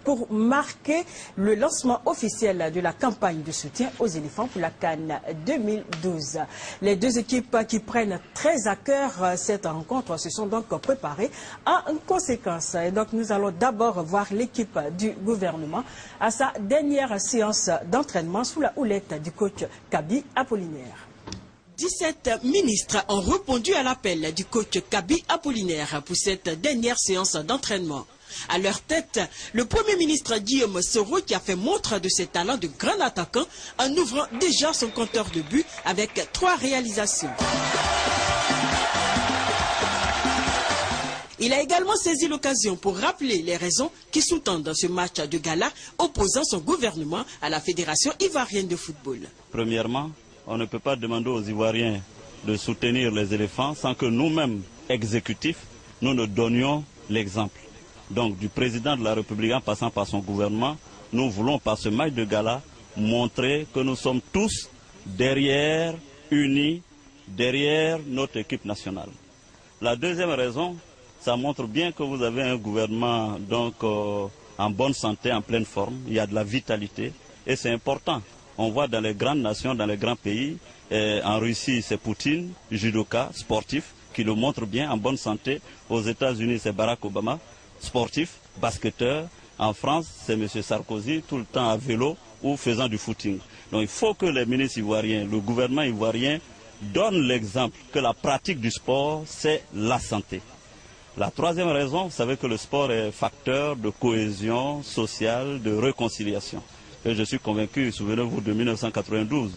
pour marquer le lancement officiel de la campagne de soutien aux éléphants pour la CAN 2012. Les deux équipes qui prennent très à cœur cette rencontre se sont donc préparées en conséquence. Et donc nous allons d'abord voir l'équipe du gouvernement à sa dernière séance d'entraînement sous la houlette du coach Kaby Apollinaire. 17 ministres ont répondu à l'appel du coach Kaby Apollinaire pour cette dernière séance d'entraînement. À leur tête, le Premier ministre Guillaume Soro qui a fait montre de ses talents de grand attaquant en ouvrant déjà son compteur de buts avec 3 réalisations. Il a également saisi l'occasion pour rappeler les raisons qui sous-tendent ce match de gala opposant son gouvernement à la Fédération ivoirienne de football. Premièrement, on ne peut pas demander aux Ivoiriens de soutenir les éléphants sans que nous-mêmes, exécutifs, nous ne donnions l'exemple. Donc du président de la République en passant par son gouvernement, nous voulons par ce match de gala montrer que nous sommes tous derrière, unis, derrière notre équipe nationale. La deuxième raison, ça montre bien que vous avez un gouvernement donc, en bonne santé, en pleine forme, il y a de la vitalité et c'est important. On voit dans les grandes nations, dans les grands pays, en Russie c'est Poutine, judoka, sportif, qui le montre bien en bonne santé. Aux États-Unis c'est Barack Obama, sportif, basketteur. En France c'est M. Sarkozy, tout le temps à vélo ou faisant du footing. Donc il faut que les ministres ivoiriens, le gouvernement ivoirien donnent l'exemple que la pratique du sport c'est la santé. La troisième raison, vous savez que le sport est facteur de cohésion sociale, de réconciliation. Et je suis convaincu, souvenez-vous de 1992,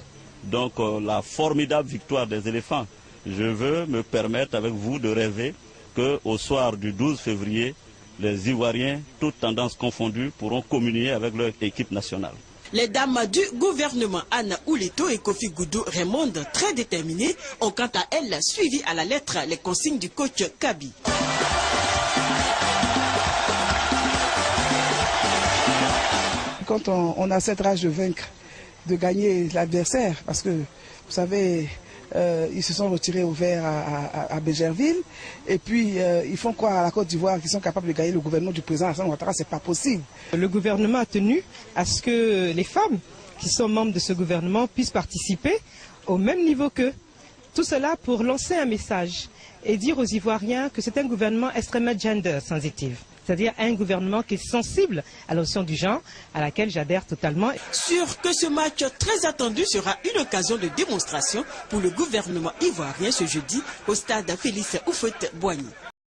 donc la formidable victoire des éléphants. Je veux me permettre avec vous de rêver qu'au soir du 12 février, les Ivoiriens, toutes tendances confondues, pourront communier avec leur équipe nationale. Les dames du gouvernement, Anna Ouleto et Kofi Goudou Raymond, très déterminées, ont quant à elles suivi à la lettre les consignes du coach Kaby. Quand on a cette rage de vaincre, de gagner l'adversaire, parce que vous savez, ils se sont retirés au vert à Bégerville, et puis ils font croire à la Côte d'Ivoire qu'ils sont capables de gagner le gouvernement du président Alassane Ouattara, c'est pas possible. Le gouvernement a tenu à ce que les femmes qui sont membres de ce gouvernement puissent participer au même niveau qu'eux. Tout cela pour lancer un message et dire aux Ivoiriens que c'est un gouvernement extrêmement gender sensitive. C'est-à-dire un gouvernement qui est sensible à la notion du genre, à laquelle j'adhère totalement. Sûr que ce match très attendu sera une occasion de démonstration pour le gouvernement ivoirien ce jeudi au stade Félix Houphouët-Boigny.